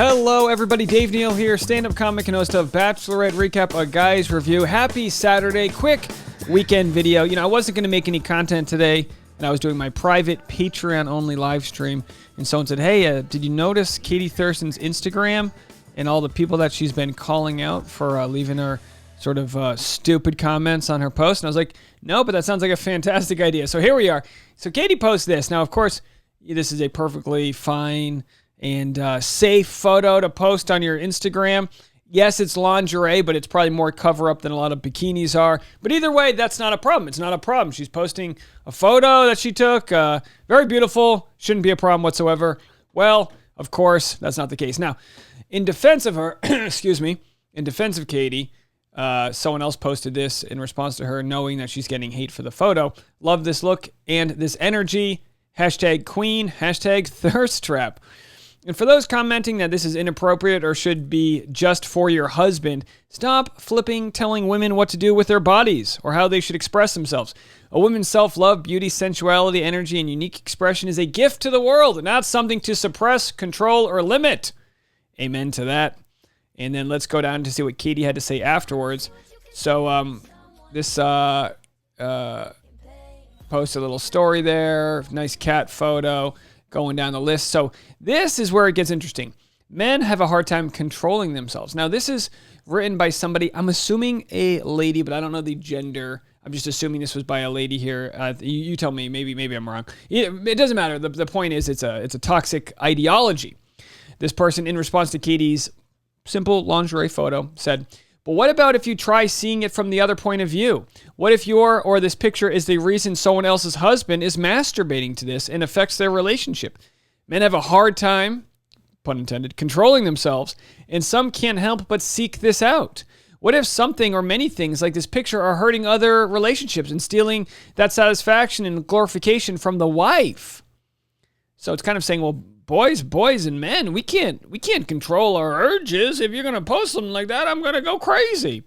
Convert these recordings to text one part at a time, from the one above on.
Hello, everybody. Dave Neal here, stand-up comic and host of Bachelorette Recap, a guy's review. Happy Saturday. Quick weekend video. I wasn't going to make any content today, and I was doing my private Patreon-only live stream, and someone said, hey, did you notice Katie Thurston's Instagram and all the people that she's been calling out for leaving her sort of stupid comments on her post? And I was like, no, but that sounds like a fantastic idea. So here we are. So Katie posts this. Now, of course, this is a perfectly fine and safe photo to post on your Instagram. Yes, it's lingerie, but it's probably more cover-up than a lot of bikinis are. But either way, that's not a problem. It's not a problem. She's posting a photo that she took. Very beautiful. Shouldn't be a problem whatsoever. Well, of course, that's not the case. Now, in defense of her, in defense of Katie, someone else posted this in response to her knowing that she's getting hate for the photo. Love this look and this energy. Hashtag queen. Hashtag thirst trap. And for those commenting that this is inappropriate or should be just for your husband, stop flipping telling women what to do with their bodies or how they should express themselves. A woman's self-love, beauty, sensuality, energy, and unique expression is a gift to the world and not something to suppress, control, or limit. Amen to that. And then let's go down to see what Katie had to say afterwards. So this posted a little story there, nice cat photo. Going down the list. So this is where it gets interesting. Men have a hard time controlling themselves. Now, this is written by somebody, I'm assuming a lady, but I don't know the gender. I'm just assuming this was by a lady here. You tell me, maybe I'm wrong. It doesn't matter. The point is it's a toxic ideology. This person, in response to Katie's simple lingerie photo, said, but what about if you try seeing it from the other point of view? What if your or this picture is the reason someone else's husband is masturbating to this and affects their relationship? Men have a hard time, pun intended, controlling themselves, and some can't help but seek this out. What if something or many things like this picture are hurting other relationships and stealing that satisfaction and glorification from the wife? So it's kind of saying, well, boys and men, we can't control our urges. If you're going to post something like that, I'm going to go crazy.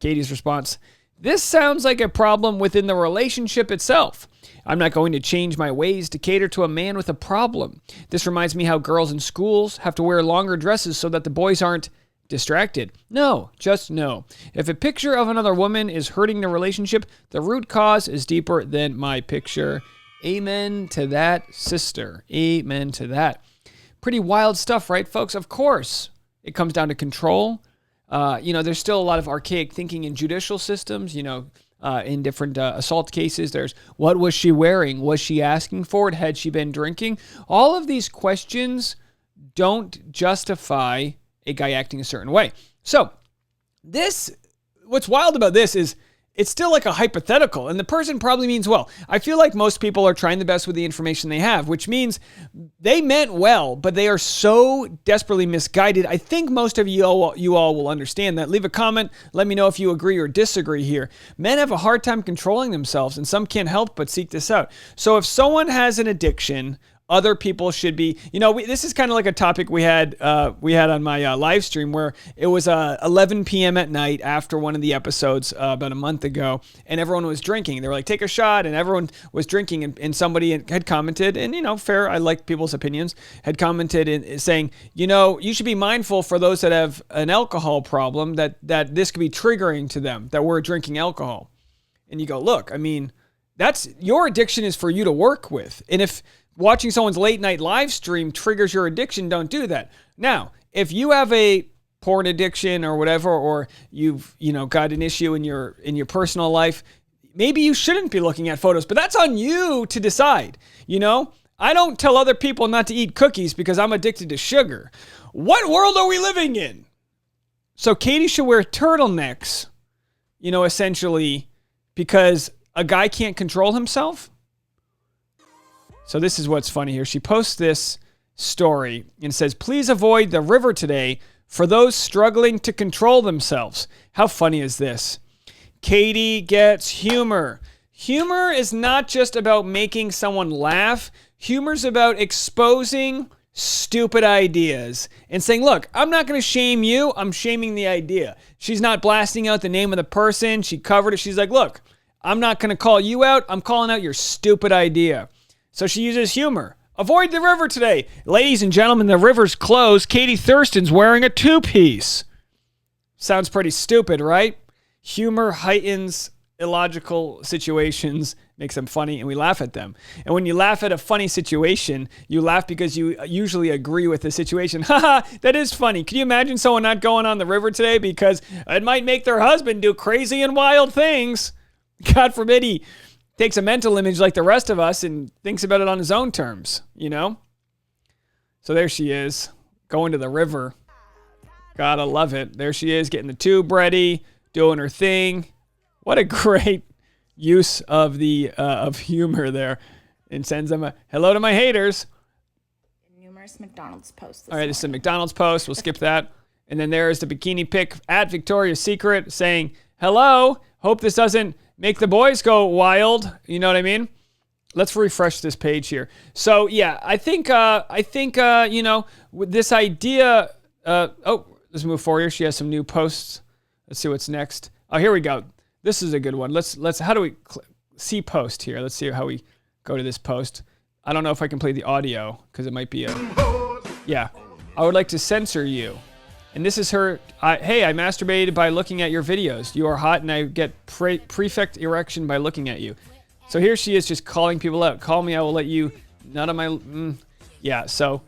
Katie's response, this sounds like a problem within the relationship itself. I'm not going to change my ways to cater to a man with a problem. This reminds me how girls in schools have to wear longer dresses so that the boys aren't distracted. No, just no. If a picture of another woman is hurting the relationship, the root cause is deeper than my picture. Amen to that, sister. Amen to that. Pretty wild stuff, right, folks? Of course, it comes down to control. There's still a lot of archaic thinking in judicial systems, in different assault cases. There's, what was she wearing? Was she asking for it? Had she been drinking? All of these questions don't justify a guy acting a certain way. So what's wild about this is it's still like a hypothetical, and the person probably means well. I feel like most people are trying the best with the information they have, which means they meant well, but they are so desperately misguided. I think most of you all will understand that. Leave a comment. Let me know if you agree or disagree here. Men have a hard time controlling themselves, and some can't help but seek this out. So if someone has an addiction, other people should be, this is kind of like a topic we had on my live stream where it was 11 p.m. at night after one of the episodes about a month ago, and everyone was drinking. They were like, take a shot, and everyone was drinking, and somebody had commented, and fair, I like people's opinions, had commented in saying, you should be mindful for those that have an alcohol problem that this could be triggering to them, that we're drinking alcohol. And you go, look, that's your addiction is for you to work with. And if watching someone's late night live stream triggers your addiction, don't do that. Now, if you have a porn addiction or whatever, or you've, got an issue in your personal life, maybe you shouldn't be looking at photos, but that's on you to decide. I don't tell other people not to eat cookies because I'm addicted to sugar. What world are we living in? So Katie should wear turtlenecks, essentially because a guy can't control himself. So this is what's funny here. She posts this story and says, please avoid the river today for those struggling to control themselves. How funny is this? Katie gets humor. Humor is not just about making someone laugh. Humor's about exposing stupid ideas and saying, look, I'm not going to shame you. I'm shaming the idea. She's not blasting out the name of the person. She covered it. She's like, look, I'm not going to call you out. I'm calling out your stupid idea. So she uses humor. Avoid the river today. Ladies and gentlemen, the river's closed. Katie Thurston's wearing a two-piece. Sounds pretty stupid, right? Humor heightens illogical situations, makes them funny, and we laugh at them. And when you laugh at a funny situation, you laugh because you usually agree with the situation. Haha, that is funny. Can you imagine someone not going on the river today because it might make their husband do crazy and wild things? God forbid he takes a mental image like the rest of us and thinks about it on his own terms, you know? So there she is, going to the river. Gotta love it. There she is, getting the tube ready, doing her thing. What a great use of the of humor there, and sends them a hello to my haters. Numerous McDonald's posts. All right, this is a McDonald's post. We'll skip that. And then there's the bikini pic at Victoria's Secret saying, hello, hope this doesn't make the boys go wild. You know what I mean? Let's refresh this page here. So yeah, I think you know, with this idea, let's move forward here. She has some new posts. Let's see what's next. Oh, here we go. This is a good one. Let's how do we see post here? Let's see how we go to this post. I don't know if I can play the audio because it might be yeah. I would like to censor you. And this is her, hey, I masturbated by looking at your videos. You are hot and I get prefect erection by looking at you. So here she is just calling people out. Call me, I will let you none of my, yeah, so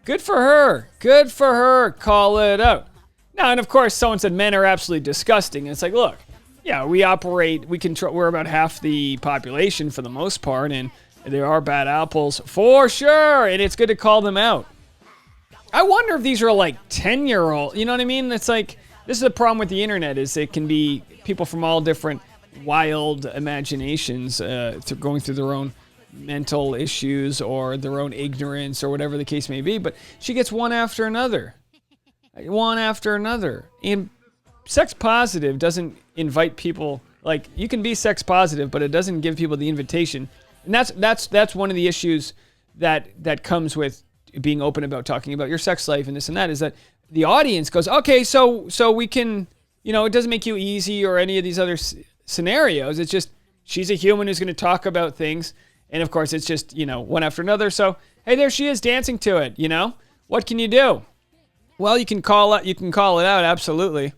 good for her. Good for her. Call it out. Now, and of course, someone said men are absolutely disgusting. And it's like, look, yeah, we're about half the population for the most part, and there are bad apples for sure, and it's good to call them out. I wonder if these are like 10-year-old, you know what I mean? It's like, this is the problem with the internet, is it can be people from all different wild imaginations going through their own mental issues or their own ignorance or whatever the case may be, but she gets one after another. One after another. And sex positive doesn't invite people, like, you can be sex positive, but it doesn't give people the invitation. And that's one of the issues that comes with being open about talking about your sex life and this and that, is that the audience goes, okay, so we can, you know, it doesn't make you easy or any of these other scenarios. It's just, she's a human who's going to talk about things. And of course, it's just, you know, one after another. So, hey, there she is dancing to it, you know? What can you do? Well, you can call it out, absolutely.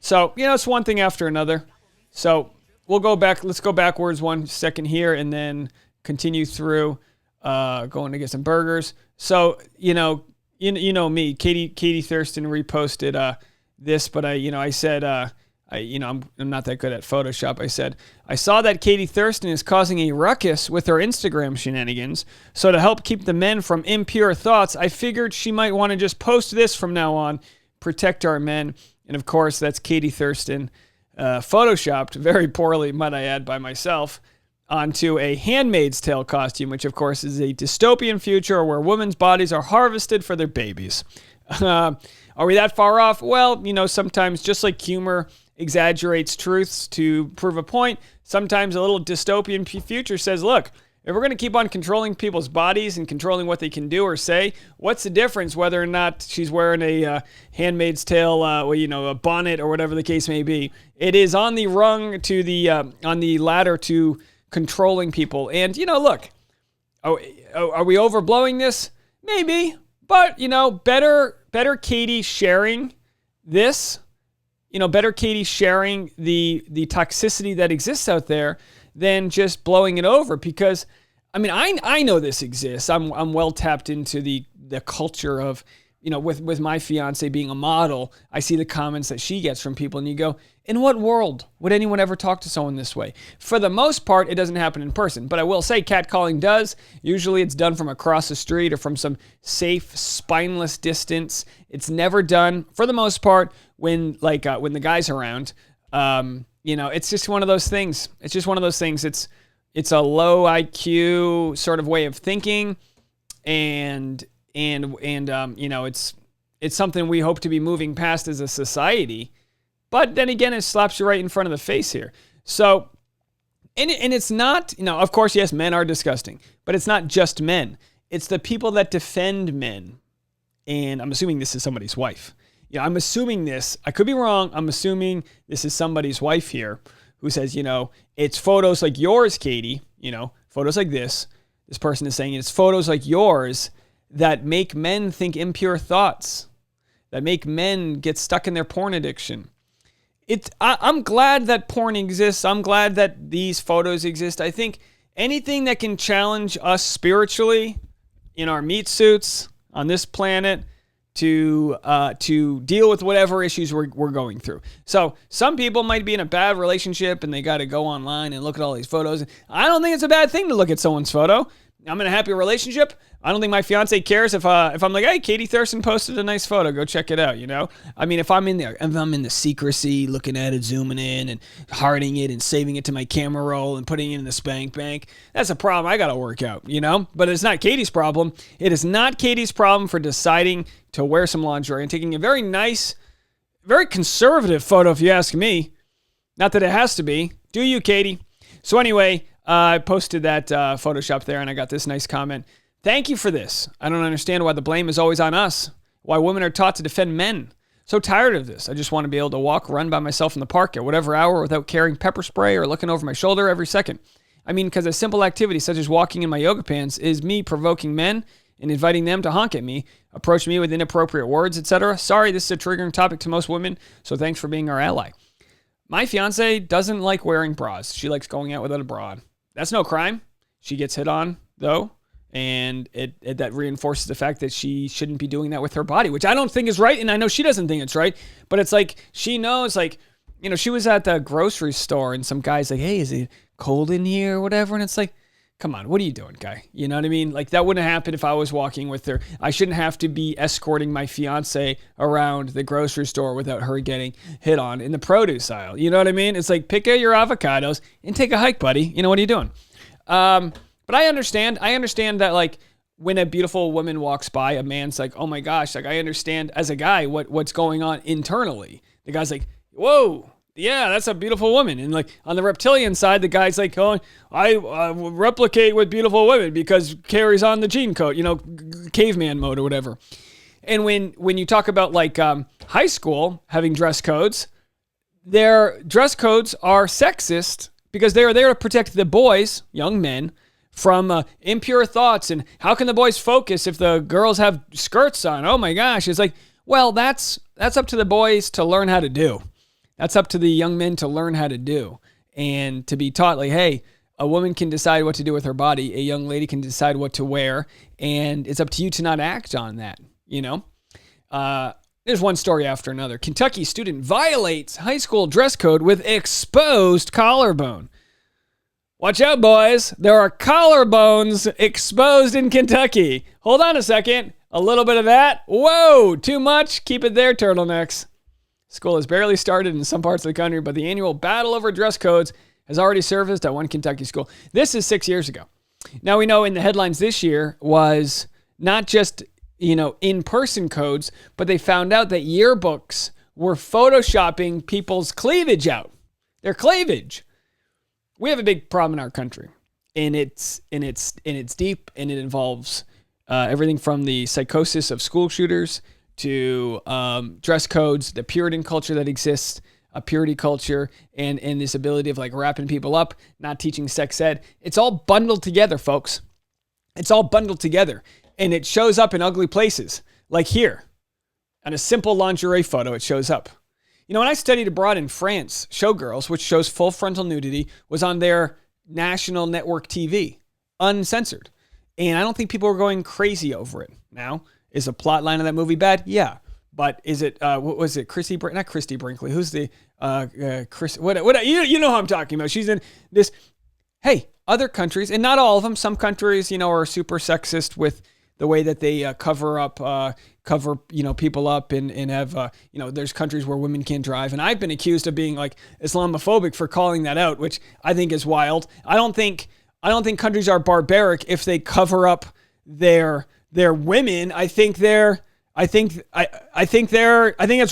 So, you know, it's one thing after another. So we'll go back. Let's go backwards 1 second here and then continue through going to get some burgers. So, you know me, Katie Thurston reposted this, but I said, I'm not that good at Photoshop. I said, I saw that Katie Thurston is causing a ruckus with her Instagram shenanigans. So to help keep the men from impure thoughts, I figured she might want to just post this from now on, protect our men. And of course, that's Katie Thurston, photoshopped very poorly, might I add, by myself, onto a Handmaid's Tale costume, which of course is a dystopian future where women's bodies are harvested for their babies. Are we that far off? Well, you know, sometimes just like humor exaggerates truths to prove a point, sometimes a little dystopian future says, look, if we're going to keep on controlling people's bodies and controlling what they can do or say, what's the difference whether or not she's wearing a Handmaid's Tale, a bonnet or whatever the case may be? It is on the rung to on the ladder to controlling people. And, you know, look, are we overblowing this? Maybe, but, you know, better Katie sharing this, you know, better Katie sharing the toxicity that exists out there than just blowing it over. Because, I mean, I know this exists. I'm well tapped into the culture of, you know, with my fiance being a model, I see the comments that she gets from people and you go, in what world would anyone ever talk to someone this way? For the most part, it doesn't happen in person. But I will say catcalling does. Usually it's done from across the street or from some safe, spineless distance. It's never done, for the most part, when the guy's around. You know, it's just one of those things. It's just one of those things. It's a low IQ sort of way of thinking, and you know, it's something we hope to be moving past as a society. But then again, it slaps you right in front of the face here. So, and it's not, you know, of course, yes, men are disgusting, but it's not just men. It's the people that defend men. And I'm assuming this is somebody's wife. You know, I'm assuming this, I could be wrong. I'm assuming this is somebody's wife here who says, you know, it's photos like yours, Katie, you know, photos like this This person is saying it's photos like yours that make men think impure thoughts, that make men get stuck in their porn addiction. I'm glad that porn exists. I'm glad that these photos exist. I think anything that can challenge us spiritually in our meat suits on this planet to deal with whatever issues we're going through. So some people might be in a bad relationship and they got to go online and look at all these photos. I don't think it's a bad thing to look at someone's photo. I'm in a happy relationship. I don't think my fiance cares if I'm like, hey, Katie Thurston posted a nice photo. Go check it out, you know? I mean, if I'm in the secrecy, looking at it, zooming in and hearting it and saving it to my camera roll and putting it in the spank bank, that's a problem I got to work out, you know? But it's not Katie's problem. It is not Katie's problem for deciding to wear some lingerie and taking a very nice, very conservative photo, if you ask me. Not that it has to be. Do you, Katie? So anyway, I posted that Photoshop there and I got this nice comment. Thank you for this. I don't understand why the blame is always on us. Why women are taught to defend men. So tired of this. I just want to be able to walk, run by myself in the park at whatever hour without carrying pepper spray or looking over my shoulder every second. I mean, because a simple activity such as walking in my yoga pants is me provoking men and inviting them to honk at me, approach me with inappropriate words, etc. Sorry, this is a triggering topic to most women, so thanks for being our ally. My fiance doesn't like wearing bras. She likes going out without a bra on. That's no crime. She gets hit on, though. And it that reinforces the fact that she shouldn't be doing that with her body, which I don't think is right. And I know she doesn't think it's right. But it's like, she knows, like, you know, she was at the grocery store and some guy's like, hey, is it cold in here or whatever? And it's like, come on, what are you doing, guy? You know what I mean? Like, that wouldn't happen if I was walking with her. I shouldn't have to be escorting my fiance around the grocery store without her getting hit on in the produce aisle. You know what I mean? It's like, pick out your avocados and take a hike, buddy. You know, what are you doing? But I understand that, like, when a beautiful woman walks by, a man's like, oh my gosh, like, I understand as a guy what's going on internally. The guy's like, whoa, yeah, that's a beautiful woman. And like on the reptilian side, the guy's like, oh, I replicate with beautiful women because carries on the gene code, you know, caveman mode or whatever. And when you talk about like high school having dress codes, their dress codes are sexist because they are there to protect the boys, young men, from impure thoughts. And how can the boys focus if the girls have skirts on? Oh my gosh. It's like, well, that's up to the boys to learn how to do. That's up to the young men to learn how to do and to be taught, like, hey, a woman can decide what to do with her body. A young lady can decide what to wear. And it's up to you to not act on that, you know? There's one story after another. Kentucky student violates high school dress code with exposed collarbone. Watch out, boys. There are collarbones exposed in Kentucky. Hold on a second. A little bit of that. Whoa, too much? Keep it there, turtlenecks. School has barely started in some parts of the country, but the annual battle over dress codes has already surfaced at one Kentucky school. This is 6 years ago. Now we know in the headlines this year was not just, you know, in-person codes, but they found out that yearbooks were photoshopping people's cleavage out. Their cleavage. We have a big problem in our country, and it's deep, and it involves everything from the psychosis of school shooters to dress codes, the Puritan culture that exists, a purity culture, and this ability of like wrapping people up, not teaching sex ed. It's all bundled together, folks. It's all bundled together, and it shows up in ugly places, like here, on a simple lingerie photo. It shows up. You know, when I studied abroad in France, Showgirls, which shows full frontal nudity, was on their national network TV, uncensored. And I don't think people were going crazy over it. Now, is the plot line of that movie bad? Yeah. But is it, what was it, not Christy Brinkley, who's the, Chris, what, you know who I'm talking about. She's in this, hey, other countries, and not all of them, some countries, you know, are super sexist with the way that they cover, you know, people up and have, you know, there's countries where women can't drive. And I've been accused of being like Islamophobic for calling that out, which I think is wild. I don't think countries are barbaric if they cover up their women. I think it's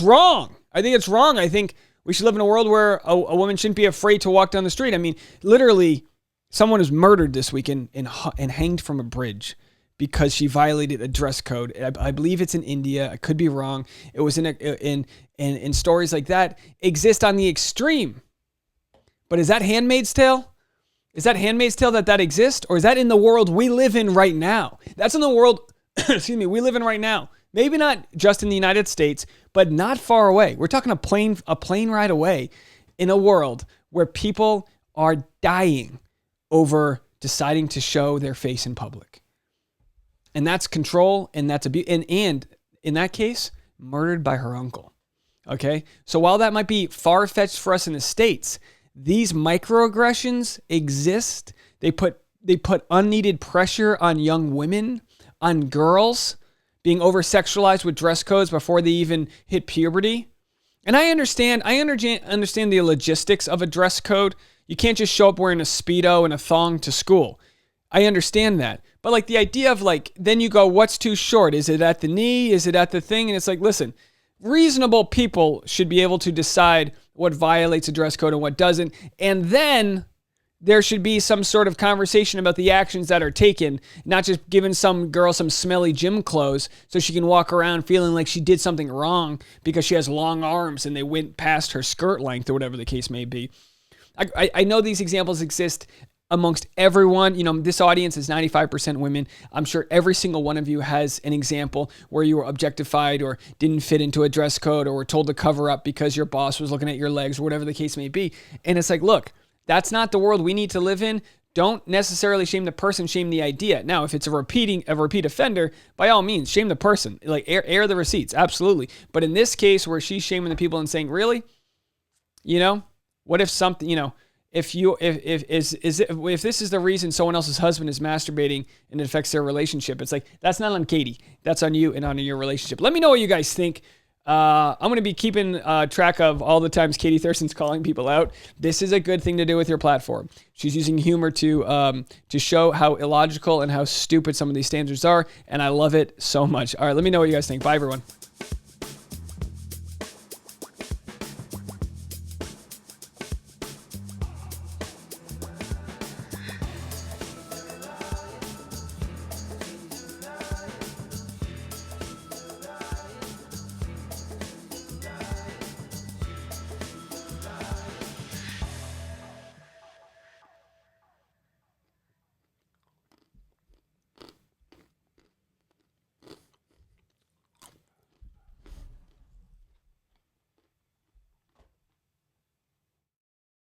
wrong. I think it's wrong. I think we should live in a world where a woman shouldn't be afraid to walk down the street. I mean, literally, someone was murdered this weekend and hanged from a bridge because she violated a dress code. I believe it's in India. I could be wrong. It was in stories like that exist on the extreme. But is that Handmaid's Tale? Is that Handmaid's Tale that exists? Or is that in the world we live in right now? That's in the world, excuse me, we live in right now. Maybe not just in the United States, but not far away. We're talking a plane ride away in a world where people are dying over deciding to show their face in public. And that's control, and that's abuse, and in that case, murdered by her uncle. Okay? So while that might be far-fetched for us in the States, these microaggressions exist. They put unneeded pressure on young women, on girls, being over-sexualized with dress codes before they even hit puberty. And I understand the logistics of a dress code. You can't just show up wearing a Speedo and a thong to school. I understand that. But like the idea of like, then you go, what's too short? Is it at the knee? Is it at the thing? And it's like, listen, reasonable people should be able to decide what violates a dress code and what doesn't. And then there should be some sort of conversation about the actions that are taken, not just giving some girl some smelly gym clothes so she can walk around feeling like she did something wrong because she has long arms and they went past her skirt length or whatever the case may be. I know these examples exist amongst everyone. You know, this audience is 95% women. I'm sure every single one of you has an example where you were objectified or didn't fit into a dress code or were told to cover up because your boss was looking at your legs or whatever the case may be. And it's like, look, that's not the world we need to live in. Don't necessarily shame the person, shame the idea. Now, if it's a repeat offender, by all means, shame the person. Like air the receipts, absolutely. But in this case where she's shaming the people and saying, really? You know, what if something, you know, if this is the reason someone else's husband is masturbating and it affects their relationship, it's like, that's not on Katie. That's on you and on your relationship. Let me know what you guys think. I'm going to be keeping track of all the times Katie Thurston's calling people out. This is a good thing to do with your platform. She's using humor to show how illogical and how stupid some of these standards are, and I love it so much. All right, let me know what you guys think. Bye, everyone.